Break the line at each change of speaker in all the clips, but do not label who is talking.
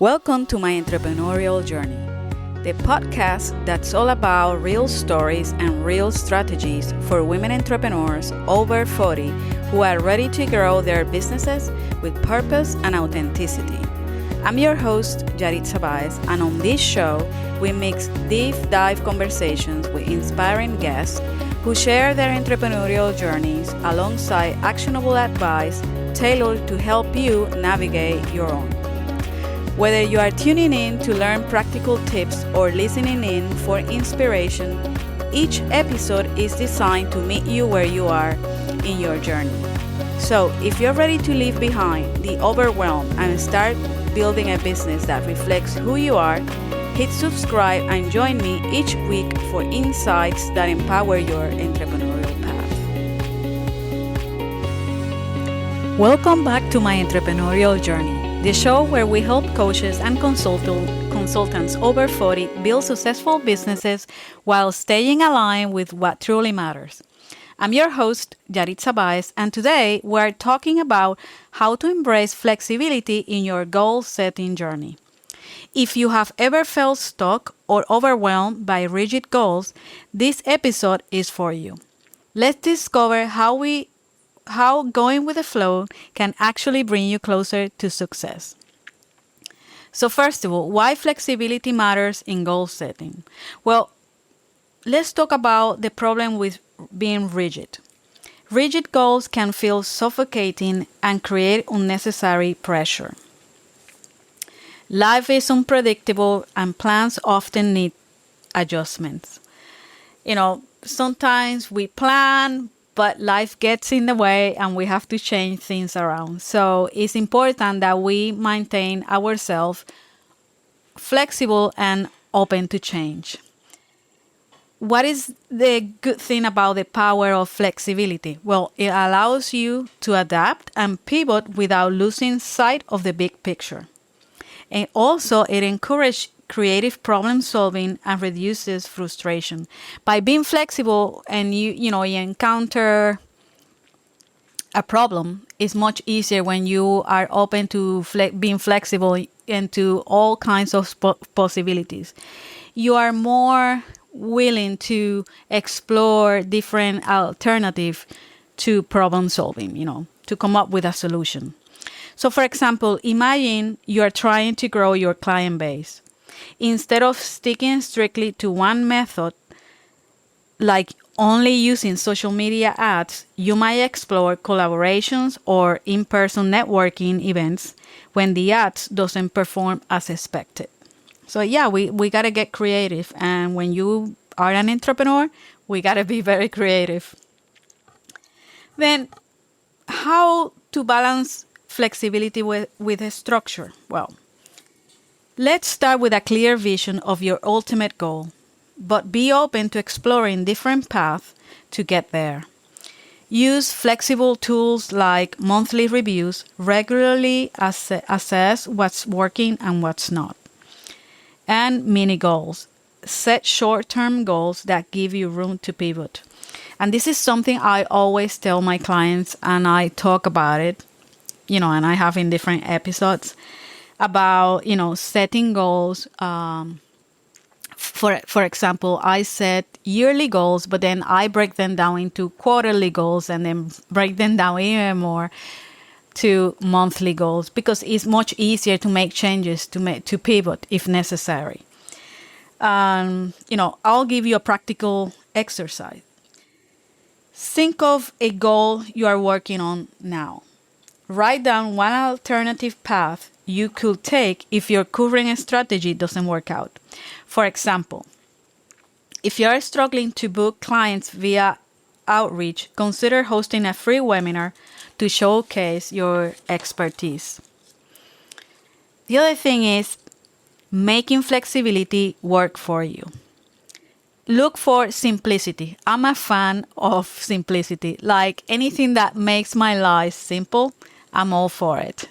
Welcome to My Entrepreneurial Journey, the podcast that's all about real stories and real strategies for women entrepreneurs over 40 who are ready to grow their businesses with purpose and authenticity. I'm your host, Yaritza Báez, and on this show, we mix deep dive conversations with inspiring guests who share their entrepreneurial journeys alongside actionable advice tailored to help you navigate your own. Whether you are tuning in to learn practical tips or listening in for inspiration, each episode is designed to meet you where you are in your journey. So, if you're ready to leave behind the overwhelm and start building a business that reflects who you are, hit subscribe and join me each week for insights that empower your entrepreneurial path. Welcome back to My Entrepreneurial Journey, the show where we help coaches and consultants over 40 build successful businesses while staying aligned with what truly matters. I'm your host, Yaritza Báez, and today we're talking about how to embrace flexibility in your goal-setting journey. If you have ever felt stuck or overwhelmed by rigid goals, this episode is for you. Let's discover how going with the flow can actually bring you closer to success. So first of all, why flexibility matters in goal setting? Well, let's talk about the problem with being rigid. Rigid goals can feel suffocating and create unnecessary pressure. Life is unpredictable and plans often need adjustments. Sometimes we plan, but life gets in the way and we have to change things around. So it's important that we maintain ourselves flexible and open to change. What is the good thing about the power of flexibility? Well, it allows you to adapt and pivot without losing sight of the big picture. And also, it encourages creative problem solving and reduces frustration. By being flexible and you encounter a problem, it's much easier when you are open to being flexible into all kinds of possibilities. You are more willing to explore different alternatives to problem solving, to come up with a solution. So, for example, imagine you are trying to grow your client base. Instead of sticking strictly to one method, like only using social media ads, you might explore collaborations or in-person networking events when the ads doesn't perform as expected. So yeah, we got to get creative. And when you are an entrepreneur, we got to be very creative. Then how to balance flexibility with a structure? Well, let's start with a clear vision of your ultimate goal, but be open to exploring different paths to get there. Use flexible tools like monthly reviews, regularly assess what's working and what's not. And mini goals. Set short-term goals that give you room to pivot. And this is something I always tell my clients, and I talk about it, and I have in different episodes about, setting goals. For example, I set yearly goals, but then I break them down into quarterly goals and then break them down even more to monthly goals because it's much easier to make changes, to pivot if necessary. I'll give you a practical exercise. Think of a goal you are working on now. Write down one alternative path you could take if your current strategy doesn't work out. For example, if you are struggling to book clients via outreach, consider hosting a free webinar to showcase your expertise. The other thing is making flexibility work for you. Look for simplicity. I'm a fan of simplicity. Like anything that makes my life simple, I'm all for it.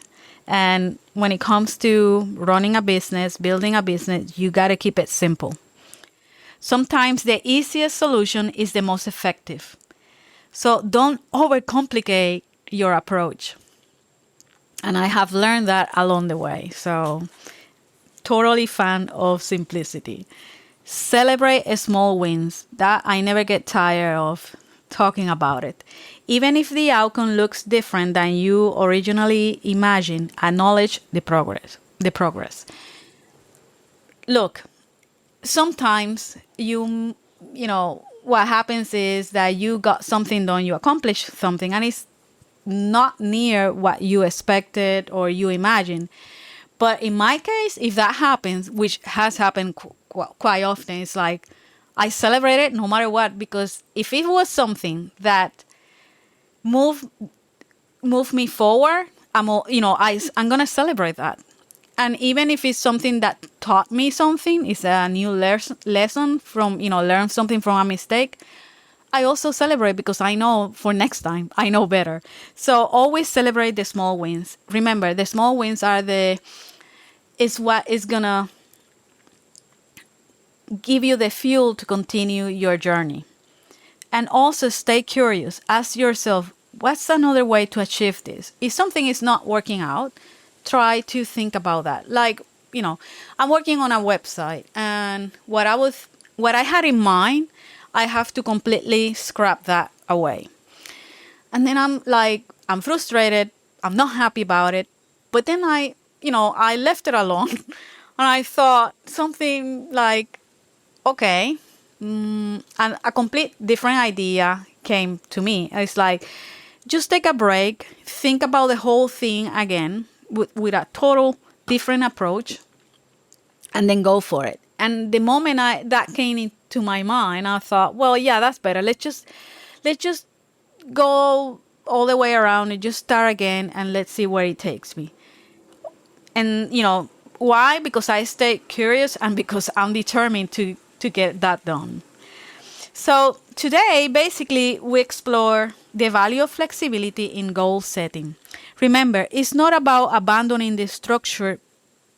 And when it comes to running a business, building a business, you got to keep it simple. Sometimes the easiest solution is the most effective. So don't overcomplicate your approach. And I have learned that along the way. So totally fan of simplicity. Celebrate small wins. That I never get tired of talking about it. Even if the outcome looks different than you originally imagined, acknowledge the progress. Look, sometimes what happens is that you got something done, you accomplished something, and it's not near what you expected or you imagined. But in my case, if that happens, which has happened quite often, it's like I celebrate it no matter what, because if it was something that moved me forward, I'm gonna celebrate that. And even if it's something that taught me something, it's a new lesson from, learn something from a mistake, I also celebrate because I know for next time, I know better. So always celebrate the small wins. Remember, the small wins is what is going to give you the fuel to continue your journey. And also stay curious. Ask yourself, what's another way to achieve this? If something is not working out, try to think about that. Like, I'm working on a website, and what I had in mind, I have to completely scrap that away. And then I'm frustrated. I'm not happy about it. But then I left it alone. And I thought something like, okay, and a complete different idea came to me. It's like, just take a break, think about the whole thing again with a total different approach, and then go for it. And the moment that came into my mind, I thought, well, yeah, that's better. Let's just go all the way around and just start again, and let's see where it takes me. And why? Because I stay curious, and because I'm determined to get that done. So today, basically, we explore the value of flexibility in goal setting. Remember, it's not about abandoning the structure,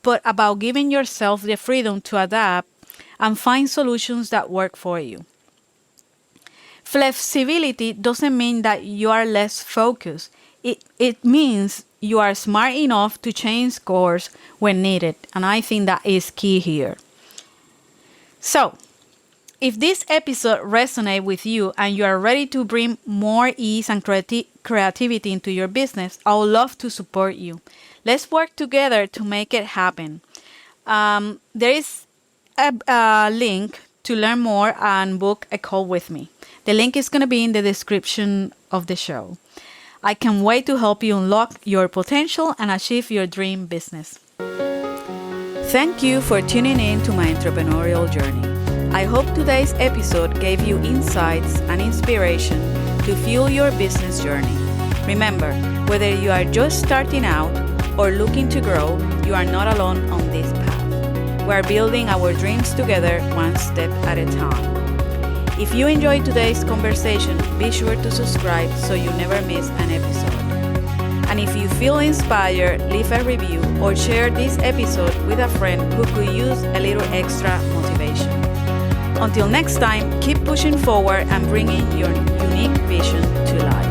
but about giving yourself the freedom to adapt and find solutions that work for you. Flexibility doesn't mean that you are less focused. It means you are smart enough to change course when needed. And I think that is key here. So, if this episode resonates with you and you are ready to bring more ease and creativity into your business, I would love to support you. Let's work together to make it happen. There is a link to learn more and book a call with me. The link is going to be in the description of the show. I can't wait to help you unlock your potential and achieve your dream business. Thank you for tuning in to My Entrepreneurial Journey. I hope today's episode gave you insights and inspiration to fuel your business journey. Remember, whether you are just starting out or looking to grow, you are not alone on this path. We are building our dreams together, one step at a time. If you enjoyed today's conversation, be sure to subscribe so you never miss an episode. And if you feel inspired, leave a review or share this episode with a friend who could use a little extra motivation. Until next time, keep pushing forward and bringing your unique vision to life.